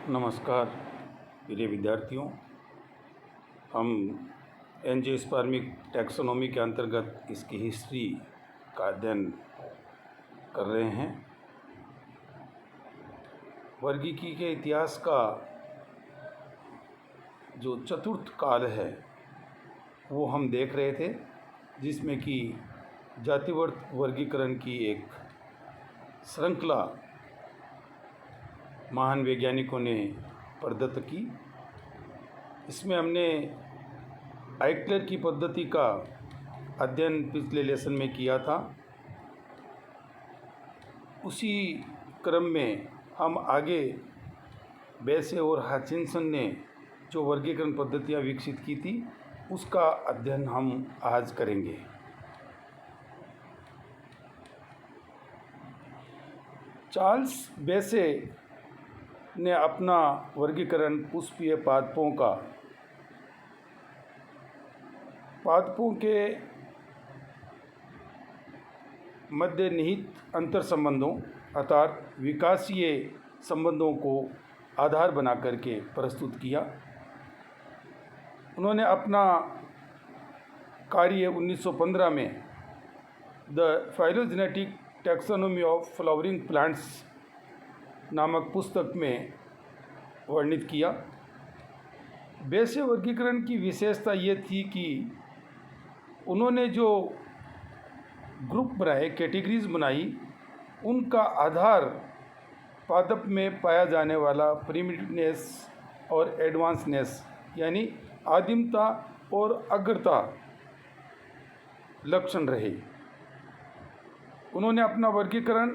नमस्कार प्रिय विद्यार्थियों। हम एंजियोस्पर्मिक टैक्सोनॉमी के अंतर्गत इसकी हिस्ट्री का अध्ययन कर रहे हैं। वर्गीकी के इतिहास का जो चतुर्थ काल है वो हम देख रहे थे, जिसमें कि जातिवर्ग वर्गीकरण की एक श्रृंखला महान वैज्ञानिकों ने प्रदत्त की। इसमें हमने आइक्लर की पद्धति का अध्ययन पिछले लेसन में किया था। उसी क्रम में हम आगे बेसे और हचिंसन ने जो वर्गीकरण पद्धतियाँ विकसित की थी उसका अध्ययन हम आज करेंगे। चार्ल्स बेसे ने अपना वर्गीकरण पुष्पीय पादपों के मध्य निहित अंतर संबंधों अर्थात विकासीय संबंधों को आधार बना करके प्रस्तुत किया। उन्होंने अपना कार्य 1915 में the phylogenetic taxonomy of flowering plants नामक पुस्तक में वर्णित किया। बेसे वर्गीकरण की विशेषता ये थी कि उन्होंने जो ग्रुप बनाए, कैटेगरीज बनाई, उनका आधार पादप में पाया जाने वाला प्रिमिटिवनेस और एडवांसनेस यानी आदिमता और अग्रता लक्षण रहे। उन्होंने अपना वर्गीकरण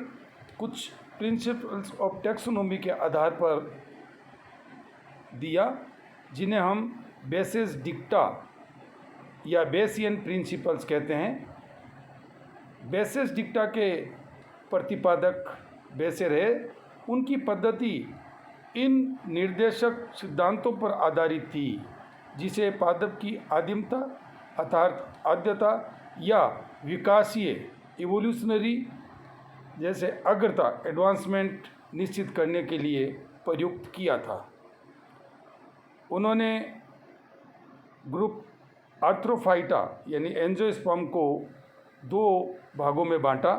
कुछ प्रिंसिपल्स ऑफ टैक्सोनॉमी के आधार पर दिया, जिन्हें हम बेसेस डिक्टा या बेसियन प्रिंसिपल्स कहते हैं। बेसेस डिक्टा के प्रतिपादक बेसे रहे। उनकी पद्धति इन निर्देशक सिद्धांतों पर आधारित थी, जिसे पादप की आदिमता अर्थात आद्यता या विकासीय इवोल्यूशनरी जैसे अग्रता एडवांसमेंट निश्चित करने के लिए प्रयुक्त किया था। उन्होंने ग्रुप आर्थ्रोफाइटा यानी एंजियोस्पर्म को दो भागों में बांटा,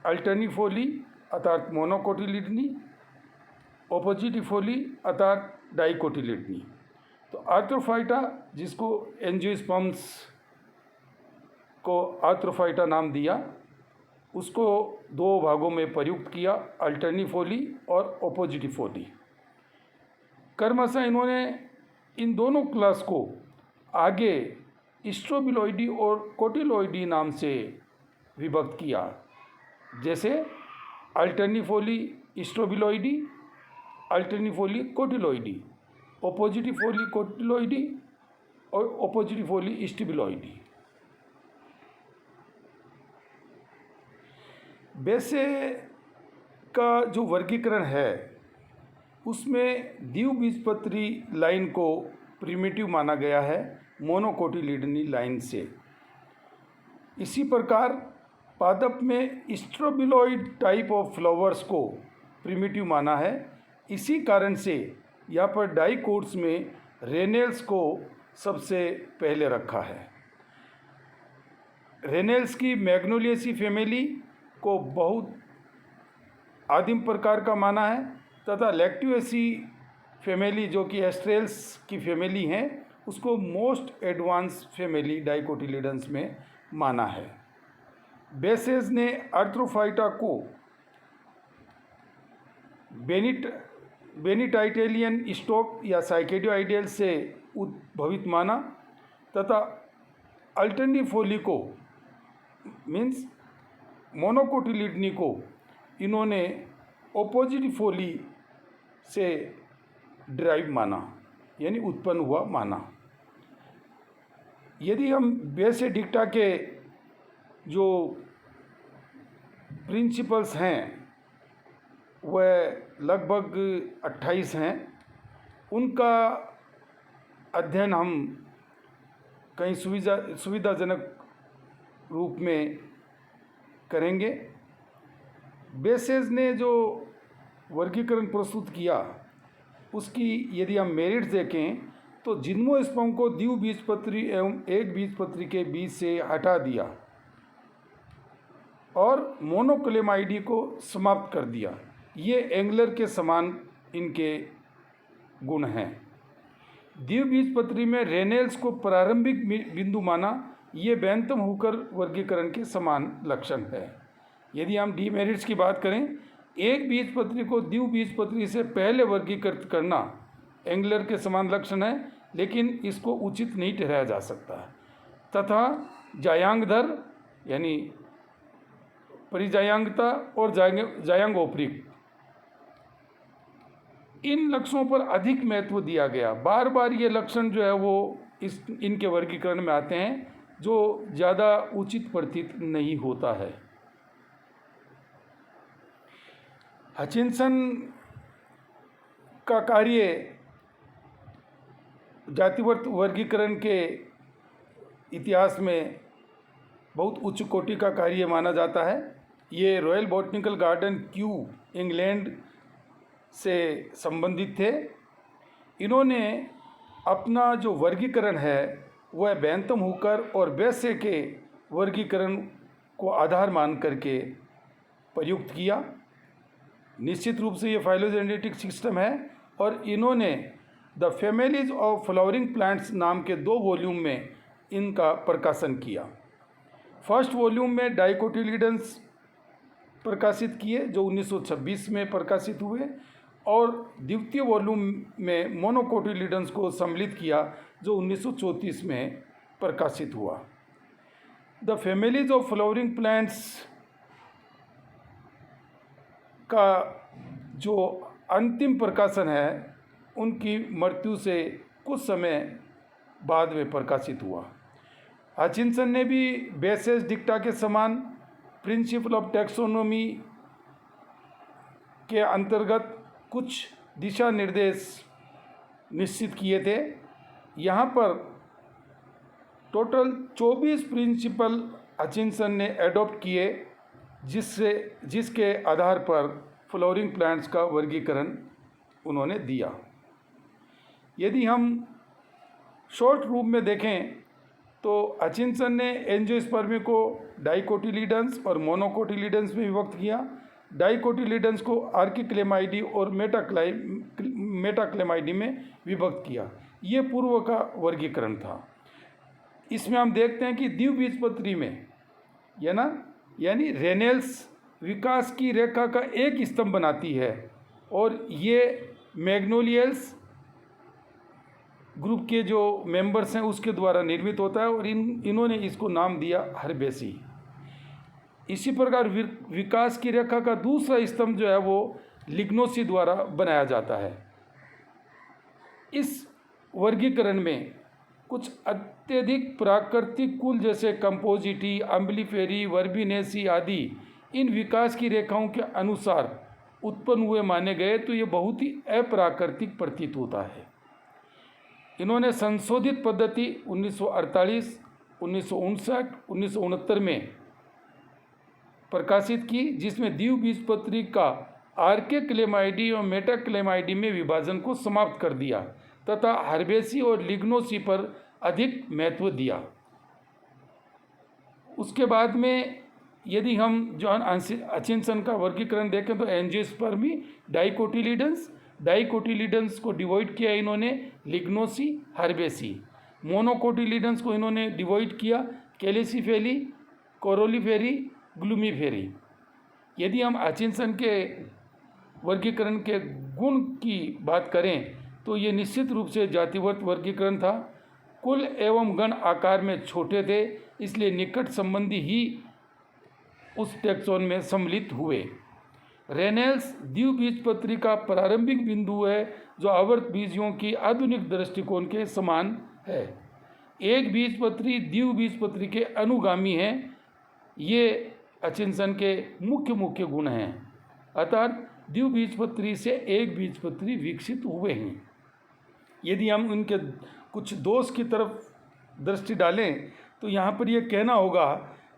अल्टर्निफोली अर्थात मोनोकोटिलिडनी, ओपोजिटिफोली अर्थात डाइकोटिलिडनी। तो आर्थ्रोफाइटा, जिसको एंजियोस्पर्म्स को आर्थ्रोफाइटा नाम दिया, उसको दो भागों में प्रयुक्त किया, अल्टर्निफोली और ओपोजिटिफोली। क्रमशः इन्होंने इन दोनों क्लास को आगे स्ट्रोबिलॉइडी और कोटिलॉइडी नाम से विभक्त किया, जैसे अल्टर्निफोली स्ट्रोबिलॉइडी, अल्टर्निफोली कोटिलॉइडी, ओपोजिटिफोली कोटिलॉइडी और ओपोजिटिफोली स्टिबिलॉइडी। बेसे का जो वर्गीकरण है उसमें द्विबीजपत्री लाइन को प्रिमिटिव माना गया है मोनोकोटिलिडनी लाइन से। इसी प्रकार पादप में स्ट्रोबिलॉइड टाइप ऑफ फ्लावर्स को प्रिमिटिव माना है। इसी कारण से यहाँ पर डाइकोट्स में रेनेल्स को सबसे पहले रखा है। रेनेल्स की मैग्नोलिएसी फैमिली को बहुत आदिम प्रकार का माना है तथा लैक्टियोसी फैमिली जो कि एस्ट्रेल्स की फैमिली हैं उसको मोस्ट एडवांस फैमिली डाइकोटिलिडन्स में माना है। बेसेस ने आर्थ्रोफाइटा को बेनिटाइटेलियन स्टॉक या साइकेडियोइडेल से उद्भवित माना तथा अल्टर्निफोली को मीन्स मोनोकोटिलिडनी को इन्होंने ओपोजिटिफोली से ड्राइव माना यानी उत्पन्न हुआ माना। यदि हम बेसे डिक्टा के जो प्रिंसिपल्स हैं वह लगभग 28 हैं, उनका अध्ययन हम कहीं सुविधाजनक रूप में करेंगे। बेसेस ने जो वर्गीकरण प्रस्तुत किया उसकी यदि हम मेरिट्स देखें तो जिम्नोस्पर्म को द्विबीजपत्री एवं एक बीजपत्री के बीच से हटा दिया और मोनोक्लेमाइडी को समाप्त कर दिया। ये एंगलर के समान इनके गुण हैं। द्विबीजपत्री में रेनेल्स को प्रारंभिक बिंदु माना, ये बेंथम हुकर वर्गीकरण के समान लक्षण है। यदि हम डीमेरिट्स की बात करें, एक बीजपत्री को द्विबीजपत्री से पहले वर्गीकृत करना एंगलर के समान लक्षण है, लेकिन इसको उचित नहीं ठहराया जा सकता। तथा जायांगधर यानी परिजायांगता और जायांगोपरिक, इन लक्षणों पर अधिक महत्व दिया गया। बार बार ये लक्षण जो है वो इनके वर्गीकरण में आते हैं, जो ज़्यादा उचित प्रतीत नहीं होता है। हचिंसन का कार्य जातिवर्त वर्गीकरण के इतिहास में बहुत उच्च कोटि का कार्य माना जाता है। ये royal botanical garden Q England से संबंधित थे। इन्होंने अपना जो वर्गीकरण है वह बेंथम हुकर और बेसे के वर्गीकरण को आधार मान करके प्रयुक्त किया। निश्चित रूप से ये फाइलोजेनेटिक सिस्टम है और इन्होंने the families of flowering plants नाम के 2 वॉल्यूम में इनका प्रकाशन किया। फर्स्ट वॉल्यूम में डाइकोटिलीडन्स प्रकाशित किए जो 1926 में प्रकाशित हुए, और द्वितीय वॉल्यूम में मोनोकोटिलीडन्स को सम्मिलित किया जो 1934 में प्रकाशित हुआ। The families of flowering plants का जो अंतिम प्रकाशन है उनकी मृत्यु से कुछ समय बाद में प्रकाशित हुआ। हचिंसन ने भी बेसेस डिक्टा के समान प्रिंसिपल ऑफ टैक्सोनॉमी के अंतर्गत कुछ दिशा निर्देश निश्चित किए थे। यहाँ पर टोटल 24 प्रिंसिपल हचिंसन ने एडॉप्ट किए, जिसके आधार पर फ्लावरिंग प्लांट्स का वर्गीकरण उन्होंने दिया। यदि हम शॉर्ट रूप में देखें तो हचिंसन ने एंजियोस्पर्मी को डाइकोटिलीडन्स और मोनोकोटिलीडन्स में विभक्त किया। डाइकोटिलीडन्स को आर्किक्लेमाइडी और मेटाक्लेमाइडी में विभक्त किया। ये पूर्व का वर्गीकरण था। इसमें हम देखते हैं कि द्विबीजपत्री में यानी रेनेल्स विकास की रेखा का एक स्तंभ बनाती है और ये मैग्नोलियल्स ग्रुप के जो मेंबर्स हैं उसके द्वारा निर्मित होता है और इन्होंने इसको नाम दिया हर्बेसी। इसी प्रकार विकास की रेखा का दूसरा स्तंभ जो है वो लिग्नोसी द्वारा बनाया जाता है। इस वर्गीकरण में कुछ अत्यधिक प्राकृतिक कुल जैसे कंपोजिटी, अम्बिलिफेरी, वर्बिनेसी आदि इन विकास की रेखाओं के अनुसार उत्पन्न हुए माने गए, तो ये बहुत ही अप्राकृतिक प्रतीत होता है। इन्होंने संशोधित पद्धति 1948, 1959, 1969 में प्रकाशित की, जिसमें द्विबीजपत्री का आर्किक्लेमाइडी और मेटाक्लेमाइडी में विभाजन को समाप्त कर दिया तथा हर्बेसी और लिग्नोसी पर अधिक महत्व दिया। उसके बाद में यदि हम जॉन हचिंसन का वर्गीकरण देखें तो एंजियोस्पर्मी, डाइकोटिलीडन्स को डिवाइड किया इन्होंने लिग्नोसी, हर्बेसी। मोनोकोटिलीडन्स को इन्होंने डिवाइड किया कैलिसिफेरी, कोरोलीफेरी, ग्लूमीफेरी। यदि हम हचिंसन के वर्गीकरण के गुण की बात करें तो ये निश्चित रूप से जातिवर्त वर्गीकरण था। कुल एवं गण आकार में छोटे थे, इसलिए निकट संबंधी ही उस टैक्सोन में सम्मिलित हुए। रेनेल्स द्विबीजपत्री का प्रारंभिक बिंदु है जो आवर्त बीजियों की आधुनिक दृष्टिकोण के समान है। एक बीजपत्री द्विबीजपत्री के अनुगामी हैं। ये हचिंसन के मुख्य गुण हैं, अर्थात द्विबीजपत्री से एक बीजपत्री विकसित हुए हैं। यदि हम उनके कुछ दोष की तरफ दृष्टि डालें तो यहाँ पर यह कहना होगा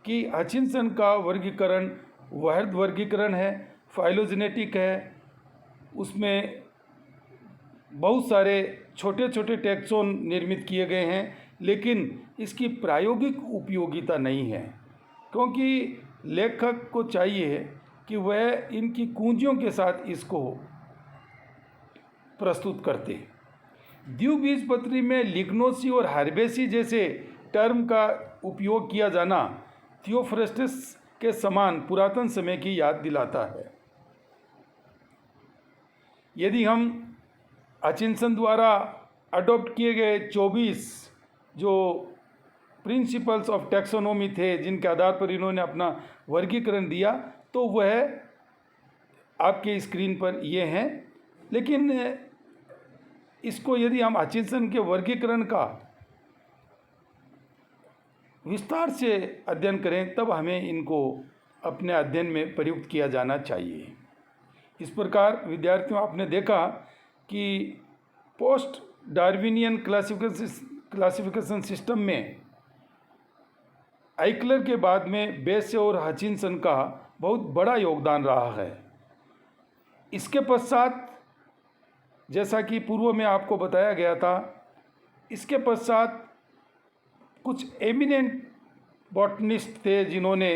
कि हचिंसन का वर्गीकरण वृहद वर्गीकरण है, फाइलोजेनेटिक है, उसमें बहुत सारे छोटे छोटे टैक्सोन निर्मित किए गए हैं, लेकिन इसकी प्रायोगिक उपयोगिता नहीं है, क्योंकि लेखक को चाहिए कि वह इनकी कुंजियों के साथ इसको प्रस्तुत करते। द्विबीजपत्री में लिग्नोसी और हर्बेसी जैसे टर्म का उपयोग किया जाना थियोफ्रेस्टस के समान पुरातन समय की याद दिलाता है। यदि हम हचिंसन द्वारा अडॉप्ट किए गए 24 जो प्रिंसिपल्स ऑफ टैक्सोनॉमी थे, जिनके आधार पर इन्होंने अपना वर्गीकरण दिया, तो वह आपके स्क्रीन पर ये हैं। लेकिन इसको यदि हम हचिंसन के वर्गीकरण का विस्तार से अध्ययन करें, तब हमें इनको अपने अध्ययन में प्रयुक्त किया जाना चाहिए। इस प्रकार विद्यार्थियों, आपने देखा कि पोस्ट डार्विनियन क्लासिफिकेशन सिस्टम में आइकलर के बाद में बेसे और हचिंसन का बहुत बड़ा योगदान रहा है। इसके पश्चात, जैसा कि पूर्व में आपको बताया गया था, इसके पश्चात कुछ एमिनेंट बॉटनिस्ट थे जिन्होंने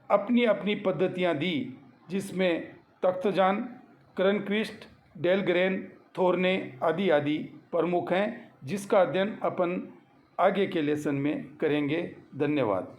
अपनी अपनी पद्धतियां दी, जिसमें तख्तजान, क्रनक्विस्ट, डेलग्रेन, थोर्ने आदि प्रमुख हैं, जिसका अध्ययन अपन आगे के लेसन में करेंगे। धन्यवाद।